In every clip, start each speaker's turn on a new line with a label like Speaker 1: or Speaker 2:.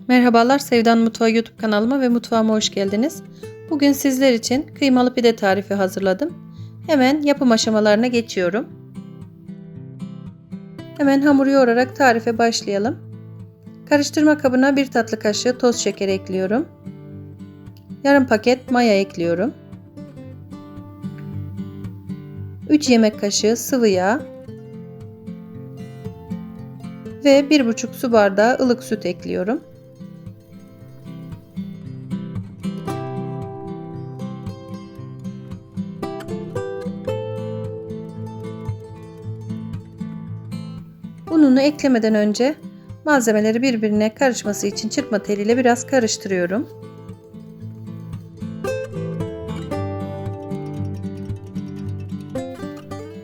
Speaker 1: Merhabalar, Sevdan Mutfağı YouTube kanalıma ve mutfağıma hoş geldiniz. Bugün sizler için kıymalı pide tarifi hazırladım. Hemen yapım aşamalarına geçiyorum. Hemen hamuru yoğurarak tarife başlayalım. Karıştırma kabına 1 tatlı kaşığı toz şeker ekliyorum. Yarım paket maya ekliyorum. 3 yemek kaşığı sıvı yağ ve 1,5 su bardağı ılık süt ekliyorum. Ununu eklemeden önce malzemeleri birbirine karışması için çırpma teliyle biraz karıştırıyorum.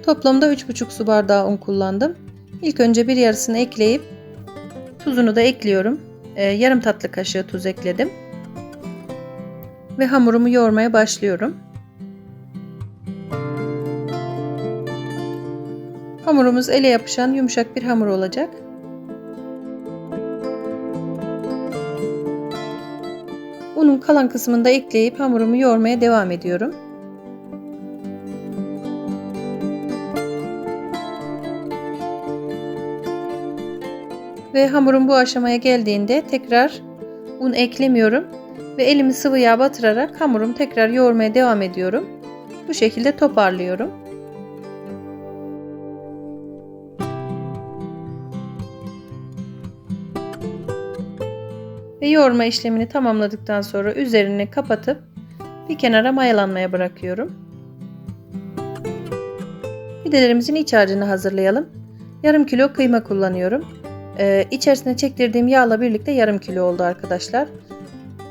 Speaker 1: Toplamda 3,5 su bardağı un kullandım. İlk önce bir yarısını ekleyip tuzunu da ekliyorum. Yarım tatlı kaşığı tuz ekledim. Ve hamurumu yoğurmaya başlıyorum. Hamurumuz ele yapışan yumuşak bir hamur olacak. Unun kalan kısmını da ekleyip hamurumu yoğurmaya devam ediyorum. Ve hamurum bu aşamaya geldiğinde tekrar un eklemiyorum ve elimi sıvı yağ batırarak hamurumu tekrar yoğurmaya devam ediyorum. Bu şekilde toparlıyorum. Ve yoğurma işlemini tamamladıktan sonra üzerini kapatıp bir kenara mayalanmaya bırakıyorum. Pidelerimizin iç harcını hazırlayalım. Yarım kilo kıyma kullanıyorum. İçerisine çektirdiğim yağla birlikte yarım kilo oldu arkadaşlar.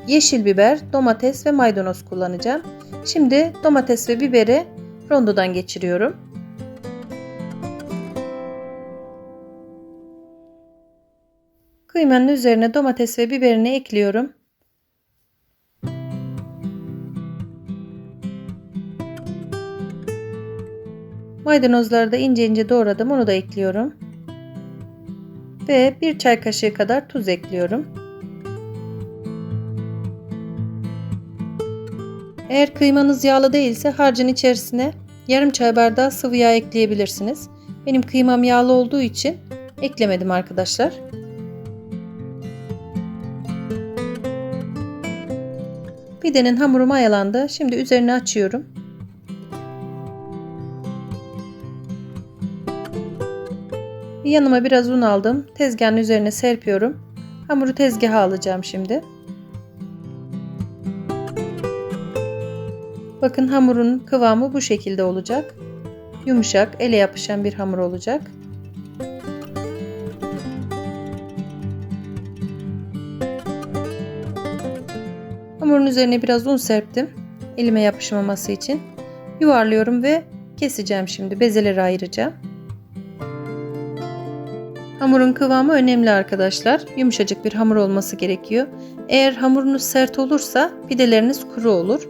Speaker 1: Yeşil biber, domates ve maydanoz kullanacağım. Şimdi domates ve biberi rondodan geçiriyorum. Kıymanın üzerine domates ve biberini ekliyorum. Maydanozları da ince ince doğradım, onu da ekliyorum. Ve 1 çay kaşığı kadar tuz ekliyorum. Eğer kıymanız yağlı değilse harcın içerisine yarım çay bardağı sıvı yağ ekleyebilirsiniz. Benim kıymam yağlı olduğu için eklemedim arkadaşlar. Pidenin hamuru mayalandı. Şimdi üzerini açıyorum. Yanıma biraz un aldım. Tezgahın üzerine serpiyorum. Hamuru tezgaha alacağım şimdi. Bakın hamurun kıvamı bu şekilde olacak. Yumuşak, ele yapışan bir hamur olacak. Hamurun üzerine biraz un serptim. Elime yapışmaması için. Yuvarlıyorum ve keseceğim şimdi. Bezeleri ayıracağım. Hamurun kıvamı önemli arkadaşlar. Yumuşacık bir hamur olması gerekiyor. Eğer hamurunuz sert olursa pideleriniz kuru olur.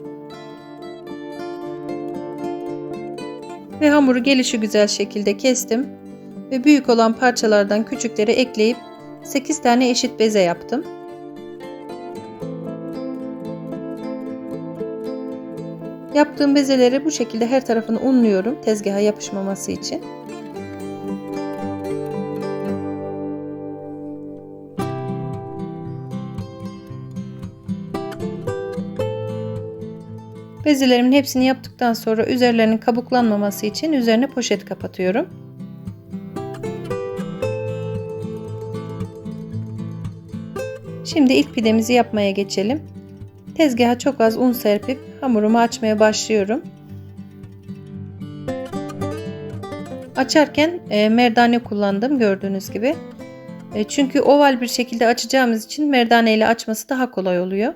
Speaker 1: Ve hamuru gelişigüzel şekilde kestim. Ve büyük olan parçalardan küçükleri ekleyip 8 tane eşit beze yaptım. Yaptığım bezeleri bu şekilde her tarafını unluyorum tezgaha yapışmaması için. Bezelerimin hepsini yaptıktan sonra üzerlerinin kabuklanmaması için üzerine poşet kapatıyorum. Şimdi ilk pidemizi yapmaya geçelim. Tezgaha çok az un serpip hamurumu açmaya başlıyorum. Açarken merdane kullandım gördüğünüz gibi. Çünkü oval bir şekilde açacağımız için merdane ile açması daha kolay oluyor.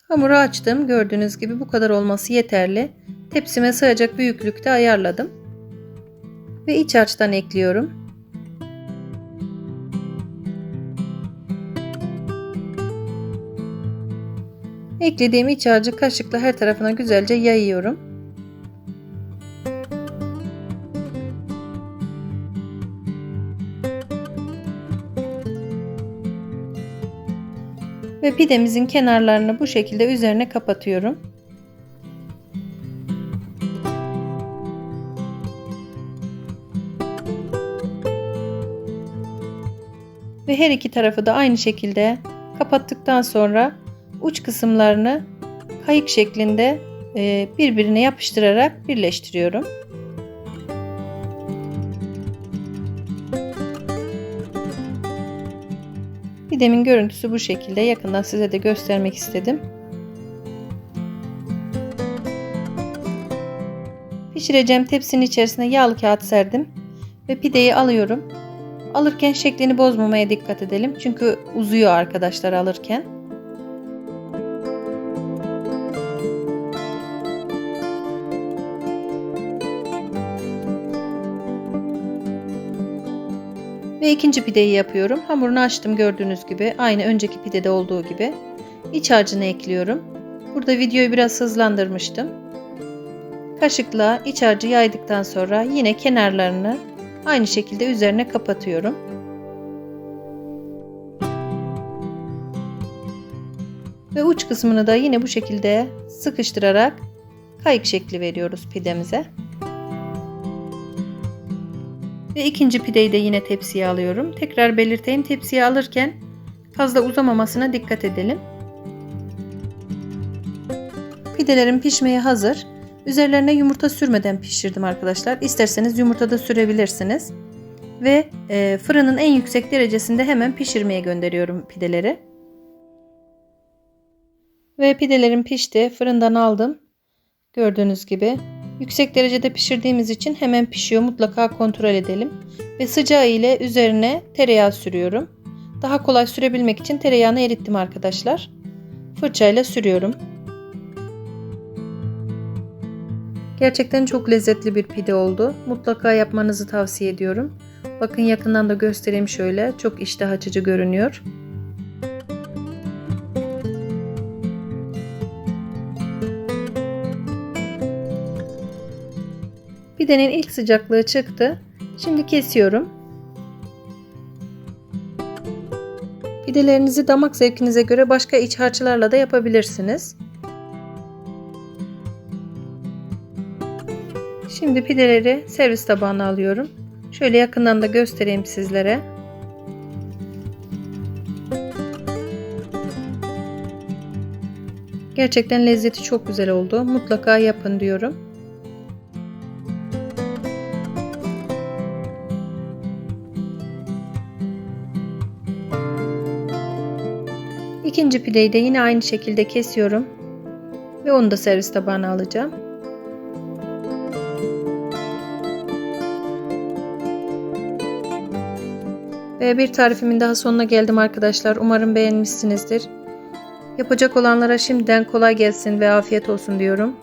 Speaker 1: Hamuru açtım. Gördüğünüz gibi bu kadar olması yeterli. Tepsime sığacak büyüklükte ayarladım. Ve iç harçtan ekliyorum. Eklediğim iç harcı kaşıkla her tarafına güzelce yayıyorum. Ve pidemizin kenarlarını bu şekilde üzerine kapatıyorum. Ve her iki tarafı da aynı şekilde kapattıktan sonra uç kısımlarını kayık şeklinde birbirine yapıştırarak birleştiriyorum. Pidemin görüntüsü bu şekilde. Yakından size de göstermek istedim. Pişireceğim tepsinin içerisine yağlı kağıt serdim ve pideyi alıyorum. Alırken şeklini bozmamaya dikkat edelim. Çünkü uzuyor arkadaşlar alırken. Ve ikinci pideyi yapıyorum. Hamurunu açtım gördüğünüz gibi. Aynı önceki pidede olduğu gibi. İç harcını ekliyorum. Burada videoyu biraz hızlandırmıştım. Kaşıkla iç harcı yaydıktan sonra yine kenarlarını aynı şekilde üzerine kapatıyorum. Ve uç kısmını da yine bu şekilde sıkıştırarak kayık şekli veriyoruz pidemize. Ve ikinci pideyi de yine tepsiye alıyorum. Tekrar belirteyim, tepsiye alırken fazla uzamamasına dikkat edelim. Pidelerim pişmeye hazır. Üzerlerine yumurta sürmeden pişirdim arkadaşlar. İsterseniz yumurta da sürebilirsiniz. Ve fırının en yüksek derecesinde hemen pişirmeye gönderiyorum pideleri. Ve pidelerim pişti. Fırından aldım. Gördüğünüz gibi. Yüksek derecede pişirdiğimiz için hemen pişiyor. Mutlaka kontrol edelim. Ve sıcağı ile üzerine tereyağı sürüyorum. Daha kolay sürebilmek için tereyağını erittim arkadaşlar. Fırçayla sürüyorum. Gerçekten çok lezzetli bir pide oldu. Mutlaka yapmanızı tavsiye ediyorum. Bakın yakından da göstereyim şöyle. Çok iştah açıcı görünüyor. Pidenin ilk sıcaklığı çıktı. Şimdi kesiyorum. Pidelerinizi damak zevkinize göre başka iç harçlarla da yapabilirsiniz. Şimdi pideleri servis tabağına alıyorum. Şöyle yakından da göstereyim sizlere. Gerçekten lezzeti çok güzel oldu. Mutlaka yapın diyorum. İkinci pideyi de yine aynı şekilde kesiyorum. Ve onu da servis tabağına alacağım. Ve bir tarifimin daha sonuna geldim arkadaşlar. Umarım beğenmişsinizdir. Yapacak olanlara şimdiden kolay gelsin ve afiyet olsun diyorum.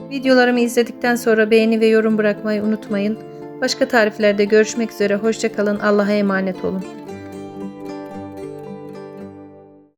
Speaker 1: Videolarımı izledikten sonra beğeni ve yorum bırakmayı unutmayın. Başka tariflerde görüşmek üzere. Hoşça kalın. Allah'a emanet olun.